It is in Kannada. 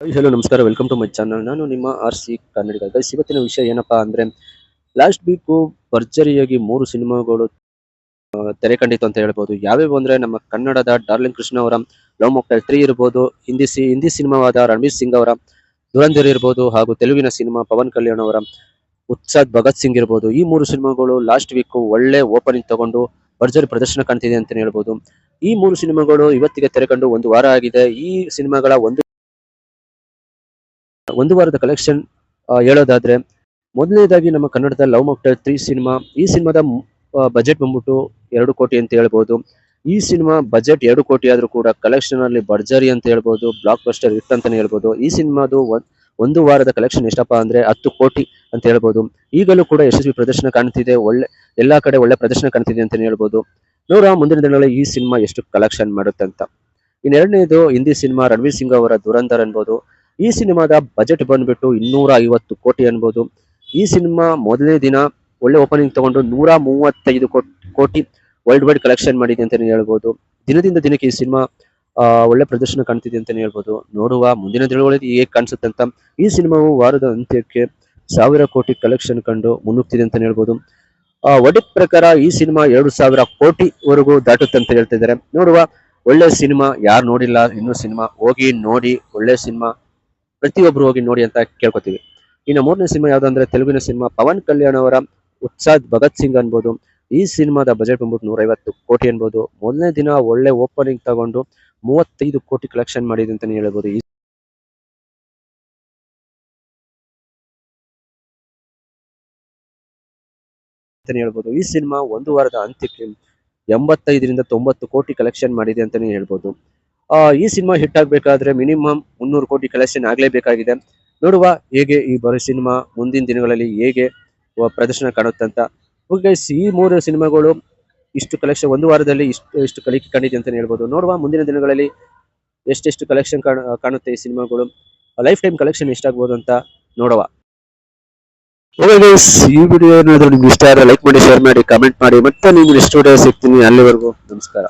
ಹಲೋ ನಮಸ್ಕಾರ, ವೆಲ್ಕಮ್ ಟು ಮೈ ಚಾನಲ್. ನಾನು ನಿಮ್ಮ RC ಕನ್ನಡಿಗ. ಗೈಸ್, ಇವತ್ತಿನ ವಿಷಯ ಏನಪ್ಪಾ ಅಂದ್ರೆ, ಲಾಸ್ಟ್ ವೀಕು ಭರ್ಜರಿಯಾಗಿ 3 ಸಿನಿಮಾಗಳು ತೆರೆ ಕಂಡಿತು ಅಂತ ಹೇಳ್ಬೋದು. ಯಾವ್ಯಾವ ಅಂದ್ರೆ, ನಮ್ಮ ಕನ್ನಡದ ಡಾರ್ಲಿಂಗ್ ಕೃಷ್ಣ ಅವರ ಲವ್ ಮೊಕ್ಟೈಲ್ 3 ಇರ್ಬೋದು, ಹಿಂದಿ ಸಿನಿಮಾವಾದ ರಣಬೀರ್ ಸಿಂಗ್ ಅವರ ಧುರಂಧರ್ ಇರ್ಬೋದು, ಹಾಗೂ ತೆಲುಗಿನ ಸಿನಿಮಾ ಪವನ್ ಕಲ್ಯಾಣ್ ಅವರ ಉತ್ಸಾದ್ ಭಗತ್ ಸಿಂಗ್ ಇರ್ಬೋದು. ಈ 3 ಸಿನಿಮಾಗಳು ಲಾಸ್ಟ್ ವೀಕ್ ಒಳ್ಳೆ ಓಪನಿಂಗ್ ತಗೊಂಡು ಭರ್ಜರಿ ಪ್ರದರ್ಶನ ಕಾಣ್ತಿದೆ ಅಂತ ಹೇಳ್ಬೋದು. ಈ 3 ಸಿನಿಮಾಗಳು ಇವತ್ತಿಗೆ ತೆರೆ ಕಂಡು 1 ವಾರ ಆಗಿದೆ. ಈ ಸಿನಿಮಾಗಳ ಒಂದು ವಾರದ ಕಲೆಕ್ಷನ್ ಹೇಳೋದಾದ್ರೆ, ಮೊದಲನೇದಾಗಿ ನಮ್ಮ ಕನ್ನಡದ ಲವ್ ಮೊಕ್ಟೈಲ್ 3 ಸಿನಿಮಾ. ಈ ಸಿನಿಮಾದ ಬಜೆಟ್ ಬಂದ್ಬಿಟ್ಟು 2 ಕೋಟಿ ಅಂತ ಹೇಳ್ಬೋದು. ಈ ಸಿನಿಮಾ ಬಜೆಟ್ 2 ಕೋಟಿ ಆದ್ರೂ ಕೂಡ ಕಲೆಕ್ಷನ್ ಅಲ್ಲಿ ಭರ್ಜರಿ ಅಂತ ಹೇಳ್ಬೋದು, ಬ್ಲಾಕ್ ಬಸ್ಟರ್ ಹಿಟ್ ಅಂತಾನೆ ಹೇಳ್ಬೋದು. ಈ ಸಿನಿಮಾದು ಒಂದು ವಾರದ ಕಲೆಕ್ಷನ್ ಎಷ್ಟಪ್ಪ ಅಂದ್ರೆ 10 ಕೋಟಿ ಅಂತ ಹೇಳ್ಬೋದು. ಈಗಲೂ ಕೂಡ ಯಶಸ್ವಿ ಪ್ರದರ್ಶನ ಕಾಣ್ತಿದೆ, ಎಲ್ಲಾ ಕಡೆ ಒಳ್ಳೆ ಪ್ರದರ್ಶನ ಕಾಣ್ತಿದೆ ಅಂತ ಹೇಳ್ಬೋದು. ಮುಂದಿನ ದಿನಗಳಲ್ಲಿ ಈ ಸಿನಿಮಾ ಎಷ್ಟು ಕಲೆಕ್ಷನ್ ಮಾಡುತ್ತೆ ಅಂತ. ಇನ್ನೆರಡನೇದು ಹಿಂದಿ ಸಿನಿಮಾ ರಣವೀರ್ ಸಿಂಗ್ ಅವರ ಧುರಂಧರ್ ಅನ್ಬೋದು. ಈ ಸಿನಿಮಾದ ಬಜೆಟ್ ಬಂದ್ಬಿಟ್ಟು 250 ಕೋಟಿ ಅನ್ಬೋದು. ಈ ಸಿನಿಮಾ ಮೊದಲನೇ ದಿನ ಒಳ್ಳೆ ಓಪನಿಂಗ್ ತಗೊಂಡು 135 ಕೋಟಿ ವರ್ಲ್ಡ್ ವೈಡ್ ಕಲೆಕ್ಷನ್ ಮಾಡಿದೆ ಅಂತಾನೆ ಹೇಳ್ಬೋದು. ದಿನದಿಂದ ದಿನಕ್ಕೆ ಈ ಸಿನಿಮಾ ಒಳ್ಳೆ ಪ್ರದರ್ಶನ ಕಾಣ್ತಿದೆ ಅಂತಾನೆ ಹೇಳ್ಬೋದು. ಮುಂದಿನ ದಿನಗಳಲ್ಲಿ ಹೇಗೆ ಕಾಣಿಸುತ್ತೆ ಅಂತ. ಈ ಸಿನಿಮಾವು ವಾರದ ಅಂತ್ಯಕ್ಕೆ 1000 ಕೋಟಿ ಕಲೆಕ್ಷನ್ ಕಂಡು ಮುನ್ನುಗ್ತಿದೆ ಅಂತಾನೆ ಹೇಳ್ಬೋದು. ಒಡಿಟ್ ಪ್ರಕಾರ ಈ ಸಿನಿಮಾ 2000 ಕೋಟಿವರೆಗೂ ದಾಟುತ್ತೆ ಅಂತ ಹೇಳ್ತಾ ಇದ್ದಾರೆ. ಒಳ್ಳೆ ಸಿನಿಮಾ. ಯಾರು ನೋಡಿಲ್ಲ ಇನ್ನೂ ಸಿನಿಮಾ, ಹೋಗಿ ನೋಡಿ. ಒಳ್ಳೆ ಸಿನಿಮಾ, ಪ್ರತಿಯೊಬ್ರು ಹೋಗಿ ನೋಡಿ ಅಂತ ಕೇಳ್ಕೊತೀವಿ. ಇನ್ನು ಮೂರನೇ ಸಿನಿಮಾ ಯಾವ್ದಂದ್ರೆ ತೆಲುಗಿನ ಸಿನಿಮಾ ಪವನ್ ಕಲ್ಯಾಣ್ ಅವರ ಉತ್ಸಾದ್ ಭಗತ್ ಸಿಂಗ್ ಅನ್ಬೋದು. ಈ ಸಿನಿಮಾದ ಬಜೆಟ್ ಬಂದ್ಬಿಟ್ಟು 150 ಕೋಟಿ ಅನ್ಬೋದು. ಮೊದಲನೇ ದಿನ ಒಳ್ಳೆ ಓಪನಿಂಗ್ ತಗೊಂಡು 35 ಕೋಟಿ ಕಲೆಕ್ಷನ್ ಮಾಡಿದೆ ಅಂತಾನೆ ಹೇಳ್ಬೋದು. ಈ ಸಿನಿಮಾ ಒಂದು ವಾರದ ಅಂತ್ಯಕ್ಕೆ 85ರಿಂದ 90 ಕೋಟಿ ಕಲೆಕ್ಷನ್ ಮಾಡಿದೆ ಅಂತಾನೆ ಹೇಳ್ಬೋದು. ಈ ಸಿನಿಮಾ ಹಿಟ್ ಆಗ್ಬೇಕಾದ್ರೆ ಮಿನಿಮಮ್ 300 ಕೋಟಿ ಕಲೆಕ್ಷನ್ ಆಗ್ಲೇಬೇಕಾಗಿದೆ. ಹೇಗೆ ಈ ಬರೋ ಸಿನಿಮಾ ಮುಂದಿನ ದಿನಗಳಲ್ಲಿ ಹೇಗೆ ಪ್ರದರ್ಶನ ಕಾಣುತ್ತೆ ಅಂತ. ಈ 3 ಸಿನಿಮಾಗಳು ಇಷ್ಟು ಕಲೆಕ್ಷನ್ ಒಂದು ವಾರದಲ್ಲಿ ಇಷ್ಟು ಕಲಿಕೆ ಕಂಡಿದೆ ಅಂತಾನೆ ಹೇಳ್ಬೋದು. ಮುಂದಿನ ದಿನಗಳಲ್ಲಿ ಎಷ್ಟೆಷ್ಟು ಕಲೆಕ್ಷನ್ ಕಾಣುತ್ತೆ ಈ ಸಿನಿಮಾಗಳು, ಲೈಫ್ ಟೈಮ್ ಕಲೆಕ್ಷನ್ ಎಷ್ಟಾಗ್ಬೋದು ಅಂತ ನೋಡುವ. ಈ ವಿಡಿಯೋ ಏನಾದರೂ ನಿಮ್ಗೆ ಇಷ್ಟ ಆದರೆ ಲೈಕ್ ಮಾಡಿ, ಶೇರ್ ಮಾಡಿ, ಕಮೆಂಟ್ ಮಾಡಿ. ಮತ್ತೆ ನೀವು ನೆಕ್ಸ್ಟ್ ವಿಡಿಯೋ ಸಿಗ್ತೀನಿ. ಅಲ್ಲಿವರೆಗೂ ನಮಸ್ಕಾರ.